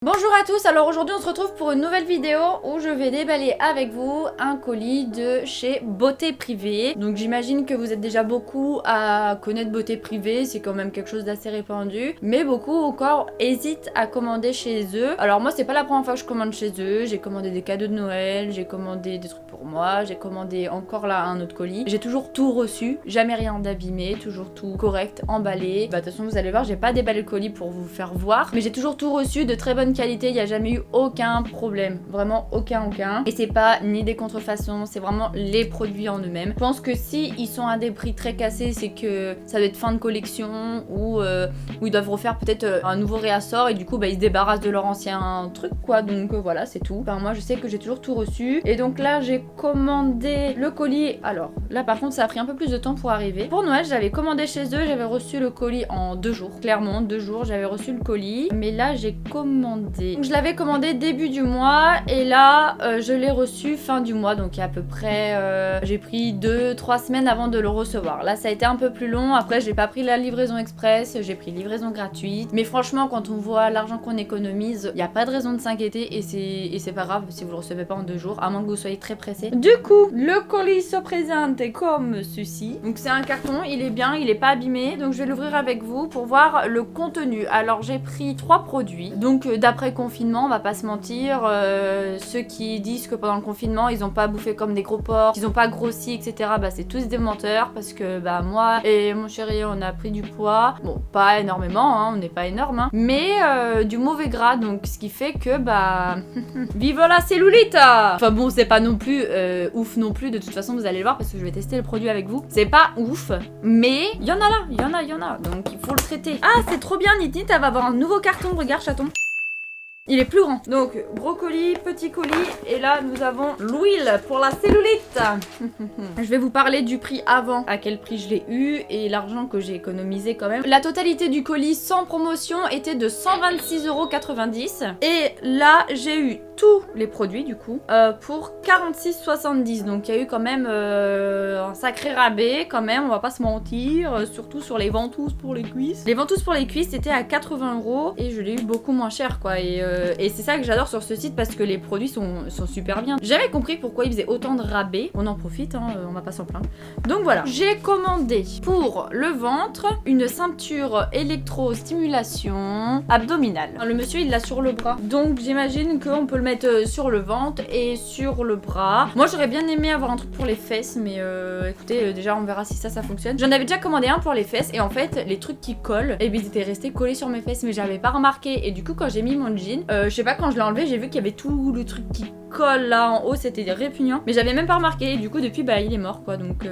Bonjour à tous, alors aujourd'hui on se retrouve pour une nouvelle vidéo où je vais déballer avec vous un colis de chez Beauté Privée. Donc j'imagine que vous êtes déjà beaucoup à connaître Beauté Privée, c'est quand même quelque chose d'assez répandu. Mais beaucoup encore hésitent à commander chez eux. Alors moi c'est pas la première fois que je commande chez eux, j'ai commandé des cadeaux de Noël, j'ai commandé des trucs pour moi, j'ai commandé encore là un autre colis. J'ai toujours tout reçu, jamais rien d'abîmé, toujours tout correct, emballé. Bah de toute façon vous allez voir, j'ai pas déballé le colis pour vous faire voir, mais j'ai toujours tout reçu de très bonne qualité, il n'y a jamais eu aucun problème, vraiment aucun. Et c'est pas ni des contrefaçons, c'est vraiment les produits en eux-mêmes. Je pense que si ils sont à des prix très cassés, c'est que ça doit être fin de collection ou ils doivent refaire peut-être un nouveau réassort et du coup bah, ils se débarrassent de leur ancien truc quoi. Donc voilà, c'est tout. Enfin moi je sais que j'ai toujours tout reçu. Et donc là j'ai commandé le colis. Alors là par contre ça a pris un peu plus de temps pour arriver. Pour Noël j'avais commandé chez eux, j'avais reçu le colis en 2 jours. Clairement 2 jours j'avais reçu le colis. Mais là j'ai commandé. Donc je l'avais commandé début du mois et là je l'ai reçu fin du mois. Donc il y a à peu près j'ai pris 2-3 semaines avant de le recevoir. Là ça a été un peu plus long. Après j'ai pas pris la livraison express, j'ai pris livraison gratuite. Mais franchement quand on voit l'argent qu'on économise, il n'y a pas de raison de s'inquiéter et c'est pas grave si vous le recevez pas en 2 jours, à moins que vous soyez très pressé. Du coup le colis se présente comme ceci. Donc c'est un carton, il est bien, il est pas abîmé. Donc je vais l'ouvrir avec vous pour voir le contenu. Alors j'ai pris 3 produits. Donc d'après confinement, on va pas se mentir, ceux qui disent que pendant le confinement ils ont pas bouffé comme des gros porcs, qu'ils ont pas grossi, etc. Bah c'est tous des menteurs parce que bah moi et mon chéri on a pris du poids, bon pas énormément, hein, on n'est pas énorme, hein, mais du mauvais gras, donc ce qui fait que bah vive la cellulite. Enfin bon c'est pas non plus ouf non plus, de toute façon vous allez le voir parce que je vais tester le produit avec vous. C'est pas ouf, mais il y en a là, il y en a, donc il faut le traiter. Ah c'est trop bien, Nit elle va avoir un nouveau carton, regarde chaton. Il est plus grand. Donc, brocoli, petit colis. Et là, nous avons l'huile pour la cellulite. Je vais vous parler du prix avant, à quel prix je l'ai eu et l'argent que j'ai économisé quand même. La totalité du colis sans promotion était de 126,90 €. Et là, j'ai eu tous les produits du coup pour 46,70 €. Donc, il y a eu quand même un sacré rabais quand même, on va pas se mentir. Surtout sur les ventouses pour les cuisses. Les ventouses pour les cuisses, c'était à 80 € et je l'ai eu beaucoup moins cher quoi. Et c'est ça que j'adore sur ce site parce que les produits sont super bien. J'ai jamais compris pourquoi ils faisaient autant de rabais. On en profite, hein, on va pas s'en plaindre. Donc voilà, j'ai commandé pour le ventre une ceinture électrostimulation abdominale. Le monsieur il l'a sur le bras. Donc j'imagine qu'on peut le mettre sur le ventre et sur le bras. Moi j'aurais bien aimé avoir un truc pour les fesses, mais écoutez, déjà on verra si ça fonctionne. J'en avais déjà commandé un pour les fesses et en fait les trucs qui collent, et bien ils étaient restés collés sur mes fesses, mais j'avais pas remarqué. Et du coup quand j'ai mis mon jean, je sais pas, quand je l'ai enlevé j'ai vu qu'il y avait tout le truc qui colle là en haut, c'était répugnant, mais j'avais même pas remarqué. Et du coup depuis bah il est mort quoi, donc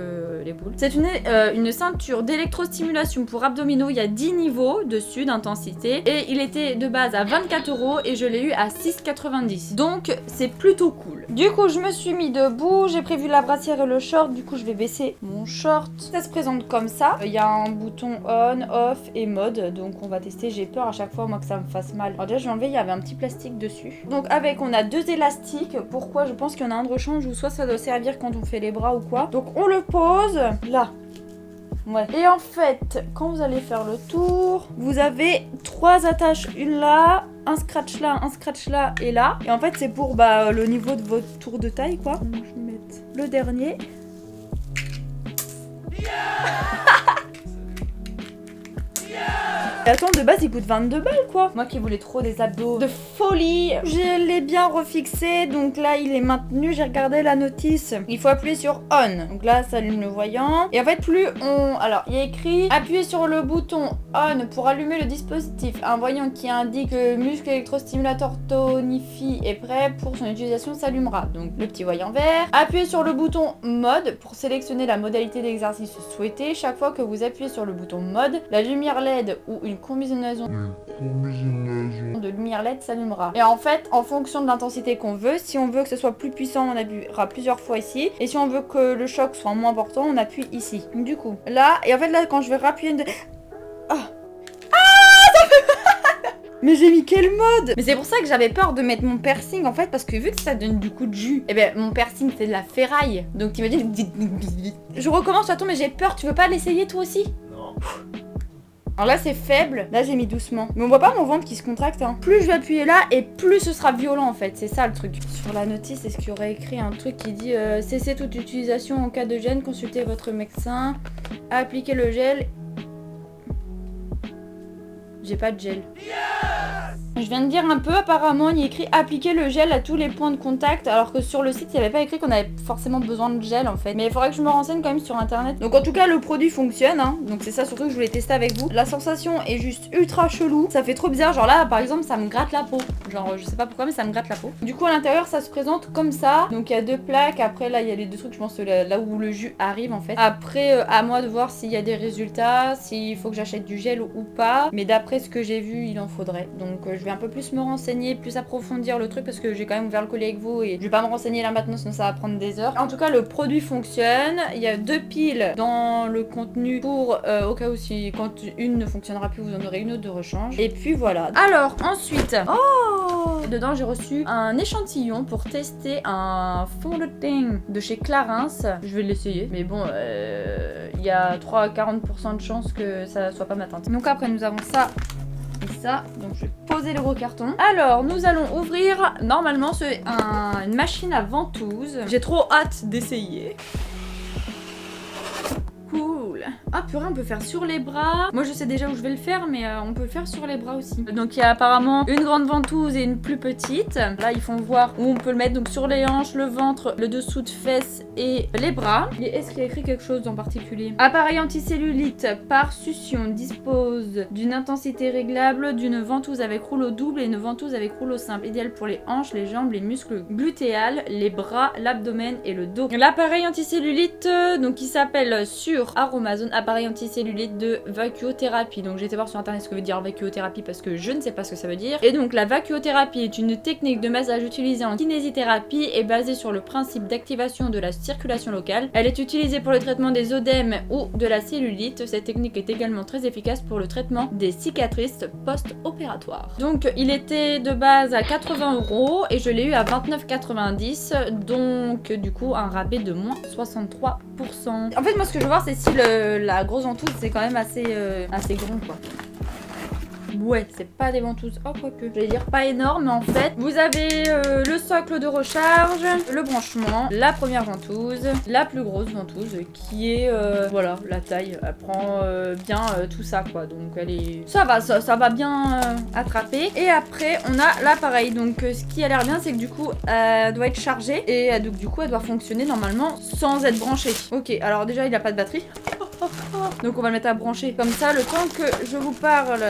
les boules. C'est une ceinture d'électrostimulation pour abdominaux, il y a 10 niveaux dessus d'intensité et il était de base à 24 € et je l'ai eu à 6,90 €, donc c'est plutôt cool. Du coup je me suis mis debout, j'ai prévu la brassière et le short, du coup je vais baisser mon short. Ça se présente comme ça, il y a un bouton on, off et mode, donc on va tester. J'ai peur à chaque fois moi que ça me fasse mal. Alors déjà je vais enlever, il y avait un petit plastique dessus. Donc avec on a 2 élastiques. Pourquoi? Je pense qu'il y en a un de rechange ou soit ça doit servir quand on fait les bras ou quoi. Donc on le pose là. Ouais. Et en fait, quand vous allez faire le tour, vous avez 3 attaches, une là, un scratch là et là. Et en fait, c'est pour bah, le niveau de votre tour de taille, quoi. Donc, je vais mettre le dernier. Attends, de base il coûte 22 balles quoi. Moi qui voulais trop des abdos de folie, je l'ai bien refixé. Donc là il est maintenu, j'ai regardé la notice. Il faut appuyer sur on. Donc là ça allume le voyant. Et en fait plus on... Alors il y a écrit appuyez sur le bouton on pour allumer le dispositif. Un voyant qui indique que le muscle électrostimulateur tonifie est prêt pour son utilisation s'allumera. Donc le petit voyant vert. Appuyez sur le bouton mode pour sélectionner la modalité d'exercice souhaitée. Chaque fois que vous appuyez sur le bouton mode, la lumière LED ou une combinaison de lumière LED s'allumera. Et en fait, en fonction de l'intensité qu'on veut, si on veut que ce soit plus puissant, on appuiera plusieurs fois ici. Et si on veut que le choc soit moins important, on appuie ici. Du coup, là, et en fait là, quand je vais rappuyer une... Mais j'ai mis quel mode? Mais c'est pour ça que j'avais peur de mettre mon piercing en fait, parce que vu que ça donne du coup de jus, et ben mon piercing c'est de la ferraille. Donc t'imagines... Je recommence, attends, mais j'ai peur, tu veux pas l'essayer toi aussi? Non. Alors là c'est faible, là j'ai mis doucement. Mais on voit pas mon ventre qui se contracte hein. Plus je vais appuyer là et plus ce sera violent en fait, c'est ça le truc. Sur la notice, est-ce qu'il y aurait écrit un truc qui dit cessez toute utilisation en cas de gêne, consultez votre médecin, appliquez le gel. J'ai pas de gel. Je viens de dire un peu, apparemment il y a écrit appliquer le gel à tous les points de contact, alors que sur le site il n'y avait pas écrit qu'on avait forcément besoin de gel en fait. Mais il faudrait que je me renseigne quand même sur internet. Donc en tout cas le produit fonctionne hein. Donc c'est ça surtout que je voulais tester avec vous. La sensation est juste ultra chelou, ça fait trop bizarre, genre là par exemple ça me gratte la peau. Genre je sais pas pourquoi mais ça me gratte la peau. Du coup à l'intérieur ça se présente comme ça. Donc il y a 2 plaques, après là il y a les 2 trucs je pense là où le jus arrive en fait. Après à moi de voir s'il y a des résultats, s'il faut que j'achète du gel ou pas. Mais d'après ce que j'ai vu il en faudrait. Donc je vais un peu plus me renseigner, plus approfondir le truc parce que j'ai quand même ouvert le colis avec vous et je vais pas me renseigner là maintenant sinon ça va prendre des heures. En tout cas le produit fonctionne, il y a 2 piles dans le contenu pour au cas où si quand une ne fonctionnera plus vous en aurez une autre de rechange. Et puis voilà. Alors ensuite, dedans j'ai reçu un échantillon pour tester un fond de teint de chez Clarins. Je vais l'essayer mais bon il y a 3-40% de chances que ça soit pas ma teinte. Donc après nous avons ça et ça, donc je vais poser le gros carton. Alors nous allons ouvrir, normalement c'est une machine à ventouse. J'ai trop hâte d'essayer. Cool. Ah purée, on peut faire sur les bras. Moi je sais déjà où je vais le faire mais on peut le faire sur les bras aussi. Donc il y a apparemment une grande ventouse et une plus petite. Là ils font voir où on peut le mettre, donc sur les hanches, le ventre, le dessous de fesses et les bras. Et est-ce qu'il y a écrit quelque chose en particulier? Appareil anticellulite par succion dispose d'une intensité réglable, d'une ventouse avec rouleau double et une ventouse avec rouleau simple, idéal pour les hanches, les jambes, les muscles glutéales, les bras, l'abdomen et le dos. L'appareil anticellulite donc qui s'appelle sur Aromazone, appareil anticellulite de vacuothérapie. Donc j'ai été voir sur internet ce que veut dire vacuothérapie parce que je ne sais pas ce que ça veut dire. Et donc la vacuothérapie est une technique de massage utilisée en kinésithérapie et basée sur le principe d'activation de la circulation locale. Elle est utilisée pour le traitement des œdèmes ou de la cellulite. Cette technique est également très efficace pour le traitement des cicatrices post-opératoires. Donc il était de base à 80 € et je l'ai eu à 29,90 €. Donc du coup un rabais de moins 63%. En fait moi ce que je veux voir c'est si la grosse ventouse c'est quand même assez grand quoi. Ouais, c'est pas des ventouses. Oh, quoique. Je vais dire pas énorme, mais en fait, vous avez le socle de recharge, le branchement, la première ventouse, la plus grosse ventouse qui est, voilà, la taille. Elle prend bien tout ça, quoi. Donc, elle est. Ça va bien attraper. Et après, on a l'appareil. Donc, ce qui a l'air bien, c'est que du coup, elle doit être chargée. Et donc, du coup, elle doit fonctionner normalement sans être branchée. Ok, alors déjà, il a pas de batterie. Donc on va le mettre à brancher comme ça le temps que je vous parle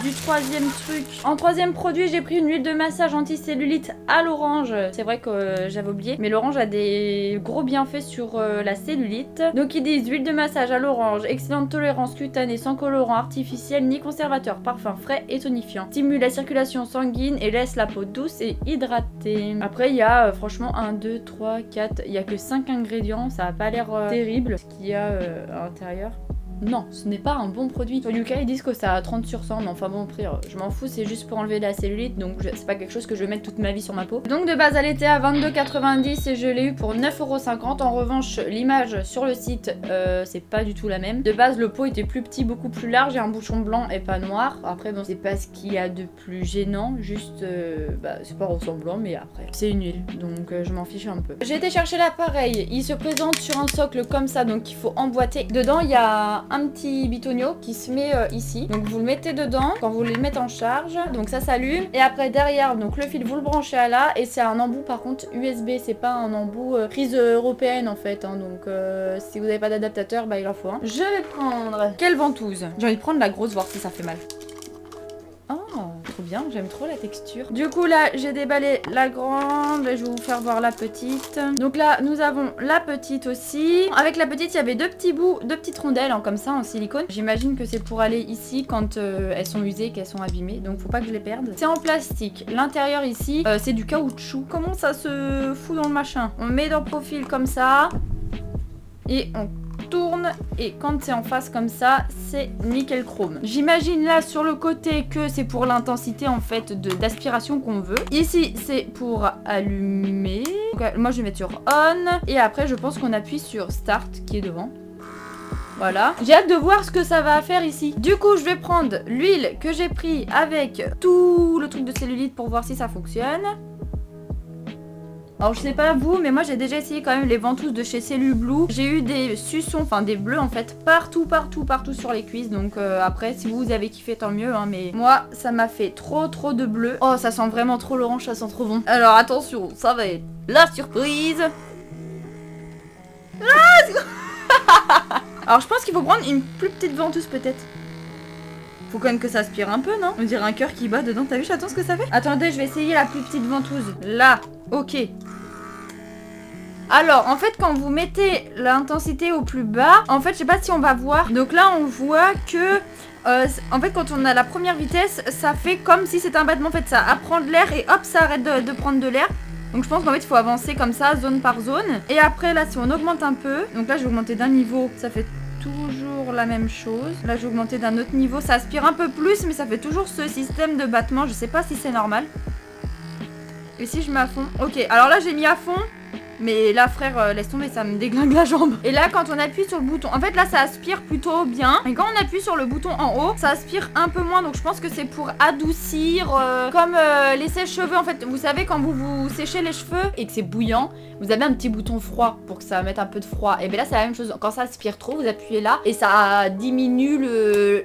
du troisième truc. En troisième produit j'ai pris une huile de massage anticellulite à l'orange. C'est vrai que j'avais oublié mais l'orange a des gros bienfaits sur la cellulite. Donc ils disent huile de massage à l'orange, excellente tolérance cutanée sans colorant artificiel ni conservateur, parfum frais et tonifiant, stimule la circulation sanguine et laisse la peau douce et hydratée. Après il y a franchement 1, 2, 3, 4, il y a que 5 ingrédients, ça a pas l'air terrible ce qu'il y a à l'intérieur. Non, ce n'est pas un bon produit. Sur Yuka, ils disent que ça a 30 sur 100, mais enfin bon, après, je m'en fous, c'est juste pour enlever de la cellulite, donc c'est pas quelque chose que je vais mettre toute ma vie sur ma peau. Donc de base, elle était à 22,90 € et je l'ai eu pour 9,50 €. En revanche, l'image sur le site, c'est pas du tout la même. De base, le pot était plus petit, beaucoup plus large et un bouchon blanc et pas noir. Après, bon, c'est pas ce qu'il y a de plus gênant, juste, c'est pas ressemblant, mais après, c'est une huile, donc je m'en fiche un peu. J'ai été chercher l'appareil, il se présente sur un socle comme ça, donc il faut emboîter. Dedans, il y a un petit bitonio qui se met ici, donc vous le mettez dedans quand vous voulez le mettre en charge, donc ça s'allume et après derrière donc le fil vous le branchez à là et c'est un embout par contre USB, c'est pas un embout prise européenne en fait hein, donc si vous n'avez pas d'adaptateur bah il en faut un. Je vais prendre quelle ventouse? J'ai envie de prendre la grosse voir si ça fait mal. Trop bien, j'aime trop la texture. Du coup là j'ai déballé la grande et je vais vous faire voir la petite. Donc là nous avons la petite aussi. Avec la petite il y avait deux petits bouts, deux petites rondelles hein, comme ça en silicone. J'imagine que c'est pour aller ici quand elles sont usées, qu'elles sont abîmées. Donc faut pas que je les perde. C'est en plastique. L'intérieur ici c'est du caoutchouc. Comment ça se fout dans le machin? On met dans le profil comme ça et on tourne et quand c'est en face comme ça c'est nickel chrome. J'imagine là sur le côté que c'est pour l'intensité en fait d'aspiration qu'on veut. Ici c'est pour allumer. Donc, moi je vais mettre sur on et après je pense qu'on appuie sur start qui est devant. Voilà. J'ai hâte de voir ce que ça va faire ici. Du coup, je vais prendre l'huile que j'ai pris avec tout le truc de cellulite pour voir si ça fonctionne. Alors je sais pas vous, mais moi j'ai déjà essayé quand même les ventouses de chez Cellule Blue. J'ai eu des suçons, enfin des bleus en fait, partout sur les cuisses. Donc après, si vous avez kiffé, tant mieux. Hein, mais moi, ça m'a fait trop de bleu. Oh, ça sent vraiment trop l'orange, ça sent trop bon. Alors attention, ça va être la surprise. Alors je pense qu'il faut prendre une plus petite ventouse peut-être. Faut quand même que ça aspire un peu, non? On dirait un cœur qui bat dedans. T'as vu, j'attends ce que ça fait? Attendez, je vais essayer la plus petite ventouse. Là, ok. Alors, en fait, quand vous mettez l'intensité au plus bas, en fait, je sais pas si on va voir. Donc là, on voit que... en fait, quand on a la première vitesse, ça fait comme si c'était un battement. En fait, ça apprend de l'air et hop, ça arrête de prendre de l'air. Donc je pense qu'en fait, il faut avancer comme ça, zone par zone. Et après, là, si on augmente un peu... Donc là, je vais augmenter d'un niveau. Ça fait toujours la même chose. Là, je vais augmenter d'un autre niveau. Ça aspire un peu plus, mais ça fait toujours ce système de battement. Je sais pas si c'est normal. Et si je mets à fond? Ok, alors là, j'ai mis à fond. Mais là, frère, laisse tomber, ça me déglingue la jambe. Et là, quand on appuie sur le bouton... En fait, là, ça aspire plutôt bien. Et quand on appuie sur le bouton en haut, ça aspire un peu moins. Donc, je pense que c'est pour adoucir. Comme les sèche-cheveux, en fait. Vous savez, quand vous vous séchez les cheveux et que c'est bouillant, vous avez un petit bouton froid pour que ça mette un peu de froid. Et bien là, c'est la même chose. Quand ça aspire trop, vous appuyez là et ça diminue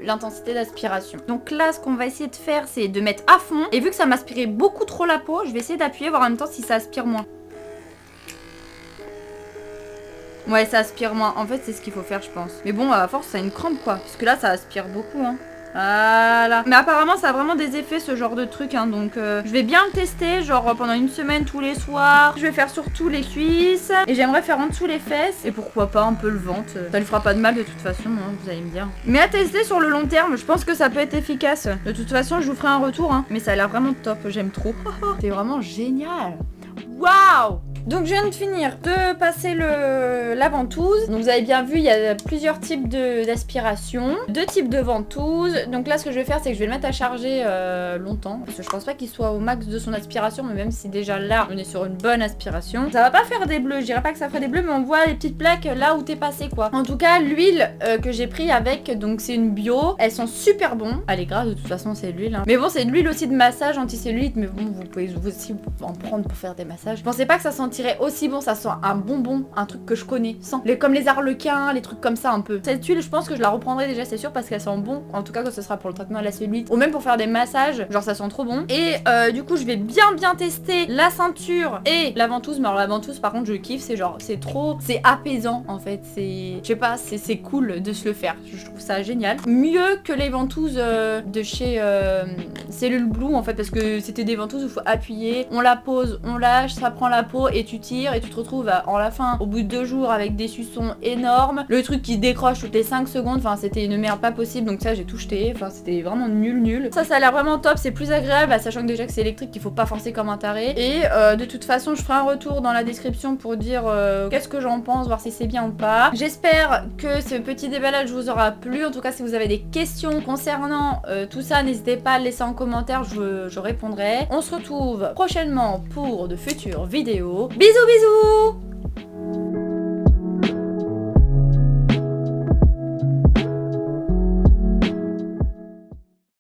l'intensité d'aspiration. Donc là, ce qu'on va essayer de faire, c'est de mettre à fond. Et vu que ça m'aspirait beaucoup trop la peau, je vais essayer d'appuyer, voir en même temps si ça aspire moins. Ouais, ça aspire moins. En fait, c'est ce qu'il faut faire, je pense. Mais bon, à force, ça a une crampe, quoi. Parce que là, ça aspire beaucoup, hein. Voilà. Mais apparemment, ça a vraiment des effets, ce genre de truc, hein. Donc, je vais bien le tester, genre pendant une semaine, tous les soirs. Je vais faire surtout les cuisses. Et j'aimerais faire en dessous les fesses. Et pourquoi pas un peu le ventre. Ça lui fera pas de mal, de toute façon, hein, vous allez me dire. Mais à tester sur le long terme, je pense que ça peut être efficace. De toute façon, je vous ferai un retour, hein. Mais ça a l'air vraiment top. J'aime trop. C'est vraiment génial. Waouh! Donc je viens de finir de passer la ventouse. Donc vous avez bien vu, il y a plusieurs types d'aspiration, deux types de ventouses. Donc là ce que je vais faire, c'est que je vais le mettre à charger longtemps. Parce que je pense pas qu'il soit au max de son aspiration. Mais même si déjà là on est sur une bonne aspiration, ça va pas faire des bleus, je dirais pas que ça ferait des bleus. Mais on voit les petites plaques là où t'es passé quoi. En tout cas l'huile que j'ai pris avec, donc c'est une bio. Elles sont super bons. Elle est grasse de toute façon, c'est de l'huile, hein. Mais bon, c'est de l'huile aussi de massage anticellulite. Mais bon, vous pouvez aussi en prendre pour faire des massages. Je pensais pas que ça sentirait aussi bon, ça sent un bonbon, un truc que je connais, comme les arlequins, les trucs comme ça un peu. Cette huile, je pense que je la reprendrai déjà, c'est sûr, parce qu'elle sent bon, en tout cas quand ce sera pour le traitement de la cellulite, ou même pour faire des massages, genre ça sent trop bon. Et du coup, je vais bien tester la ceinture et la ventouse. Mais alors la ventouse, par contre, je kiffe, c'est genre, c'est apaisant en fait, je sais pas, c'est cool de se le faire, je trouve ça génial. Mieux que les ventouses de chez Cellule Blue en fait, parce que c'était des ventouses où il faut appuyer, on la pose, on lâche, ça prend la peau et tu tires et tu te retrouves en la fin au bout de 2 jours avec des suçons énormes, le truc qui se décroche toutes les 5 secondes, enfin c'était une merde pas possible. Donc ça j'ai tout jeté, enfin c'était vraiment nul. Ça a l'air vraiment top, c'est plus agréable, sachant que déjà que c'est électrique, qu'il faut pas forcer comme un taré. Et de toute façon je ferai un retour dans la description pour dire qu'est-ce que j'en pense, voir si c'est bien ou pas. J'espère que ce petit déballage vous aura plu. En tout cas, si vous avez des questions concernant tout ça, n'hésitez pas à le laisser en commentaire, je répondrai. On se retrouve prochainement pour de futures vidéos. Bisous bisous!